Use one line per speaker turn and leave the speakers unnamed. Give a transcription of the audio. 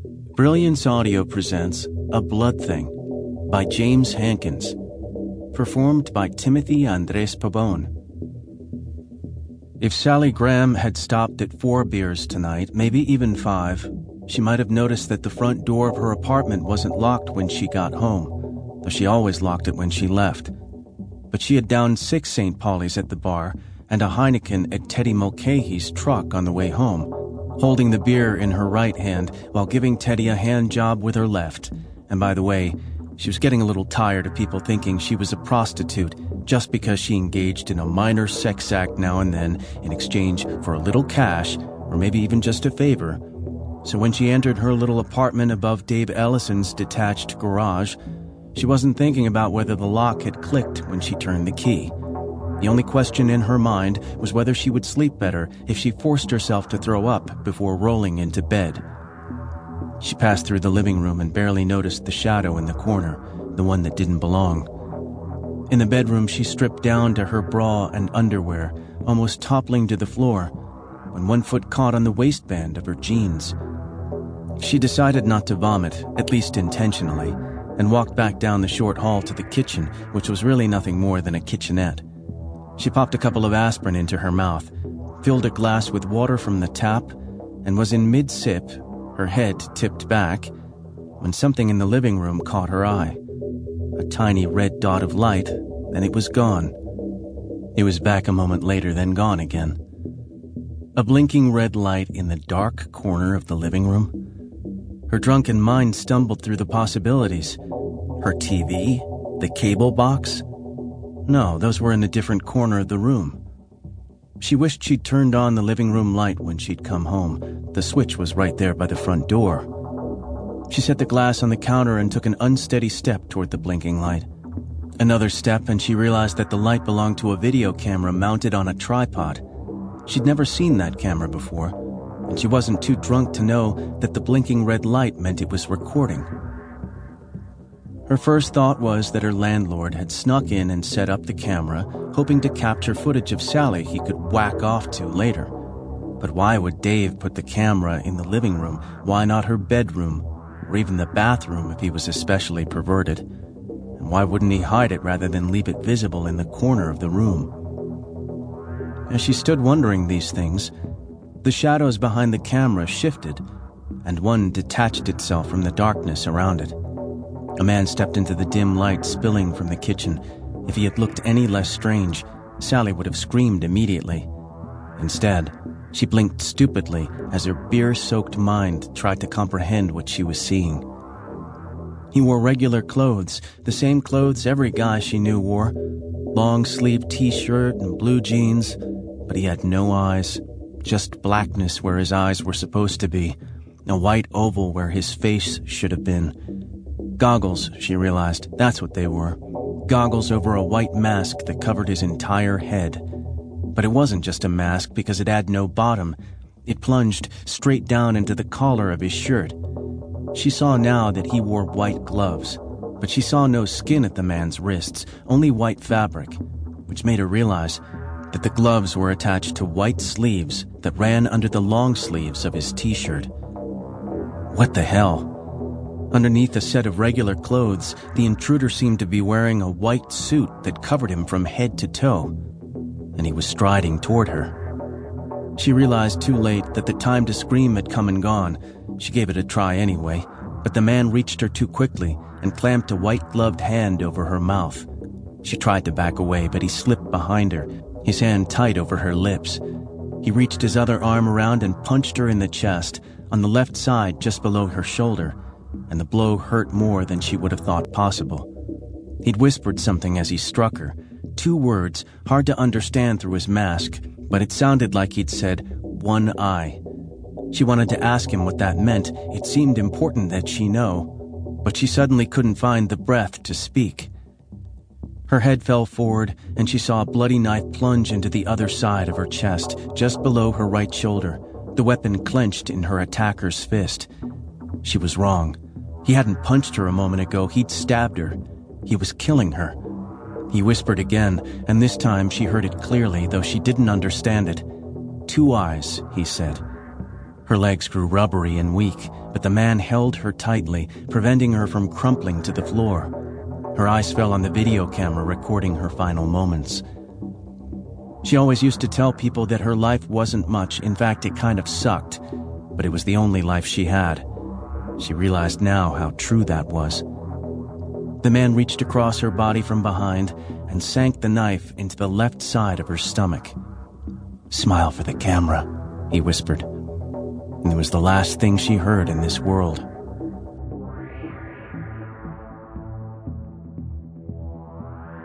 Brilliance Audio presents A Blood Thing by James Hankins, performed by Timothy Andres Pabon. If Sally Graham had stopped at 4 beers tonight, maybe even 5, she might have noticed that the front door of her apartment wasn't locked when she got home, though she always locked it when she left. But she had downed 6 St. Paulies at the bar and a Heineken at Teddy Mulcahy's truck on the way home, holding the beer in her right hand while giving Teddy a hand job with her left. And by the way, she was getting a little tired of people thinking she was a prostitute just because she engaged in a minor sex act now and then in exchange for a little cash or maybe even just a favor. So when she entered her little apartment above Dave Ellison's detached garage, she wasn't thinking about whether the lock had clicked when she turned the key. The only question in her mind was whether she would sleep better if she forced herself to throw up before rolling into bed. She passed through the living room and barely noticed the shadow in the corner, the one that didn't belong. In the bedroom, she stripped down to her bra and underwear, almost toppling to the floor, when one foot caught on the waistband of her jeans. She decided not to vomit, at least intentionally, and walked back down the short hall to the kitchen, which was really nothing more than a kitchenette. She popped a couple of aspirin into her mouth, filled a glass with water from the tap, and was in mid-sip, her head tipped back, when something in the living room caught her eye. A tiny red dot of light, then it was gone. It was back a moment later, then gone again. A blinking red light in the dark corner of the living room. Her drunken mind stumbled through the possibilities. Her TV? The cable box? No, those were in a different corner of the room. She wished she'd turned on the living room light when she'd come home. The switch was right there by the front door. She set the glass on the counter and took an unsteady step toward the blinking light. Another step, and she realized that the light belonged to a video camera mounted on a tripod. She'd never seen that camera before, and she wasn't too drunk to know that the blinking red light meant it was recording. Her first thought was that her landlord had snuck in and set up the camera, hoping to capture footage of Sally he could whack off to later. But why would Dave put the camera in the living room? Why not her bedroom, or even the bathroom if he was especially perverted? And why wouldn't he hide it rather than leave it visible in the corner of the room? As she stood wondering these things, the shadows behind the camera shifted, and one detached itself from the darkness around it. A man stepped into the dim light spilling from the kitchen. If he had looked any less strange, Sally would have screamed immediately. Instead, she blinked stupidly as her beer-soaked mind tried to comprehend what she was seeing. He wore regular clothes, the same clothes every guy she knew wore. Long-sleeved t-shirt and blue jeans, but he had no eyes. Just blackness where his eyes were supposed to be, a white oval where his face should have been. Goggles, she realized, that's what they were. Goggles over a white mask that covered his entire head. But it wasn't just a mask because it had no bottom. It plunged straight down into the collar of his shirt. She saw now that he wore white gloves, but she saw no skin at the man's wrists, only white fabric, which made her realize that the gloves were attached to white sleeves that ran under the long sleeves of his t-shirt. What the hell? Underneath a set of regular clothes, the intruder seemed to be wearing a white suit that covered him from head to toe, and he was striding toward her. She realized too late that the time to scream had come and gone. She gave it a try anyway, but the man reached her too quickly and clamped a white-gloved hand over her mouth. She tried to back away, but he slipped behind her, his hand tight over her lips. He reached his other arm around and punched her in the chest, on the left side just below her shoulder, and the blow hurt more than she would have thought possible. He'd whispered something as he struck her, 2 words, hard to understand through his mask, but it sounded like he'd said, "one eye." She wanted to ask him what that meant. It seemed important that she know, but she suddenly couldn't find the breath to speak. Her head fell forward, and she saw a bloody knife plunge into the other side of her chest, just below her right shoulder, the weapon clenched in her attacker's fist. She was wrong. He hadn't punched her a moment ago, he'd stabbed her. He was killing her. He whispered again, and this time she heard it clearly, though she didn't understand it. 2 eyes, he said. Her legs grew rubbery and weak, but the man held her tightly, preventing her from crumpling to the floor. Her eyes fell on the video camera recording her final moments. She always used to tell people that her life wasn't much. In fact, it kind of sucked, but it was the only life she had. She realized now how true that was. The man reached across her body from behind and sank the knife into the left side of her stomach. "Smile for the camera," he whispered. And it was the last thing she heard in this world.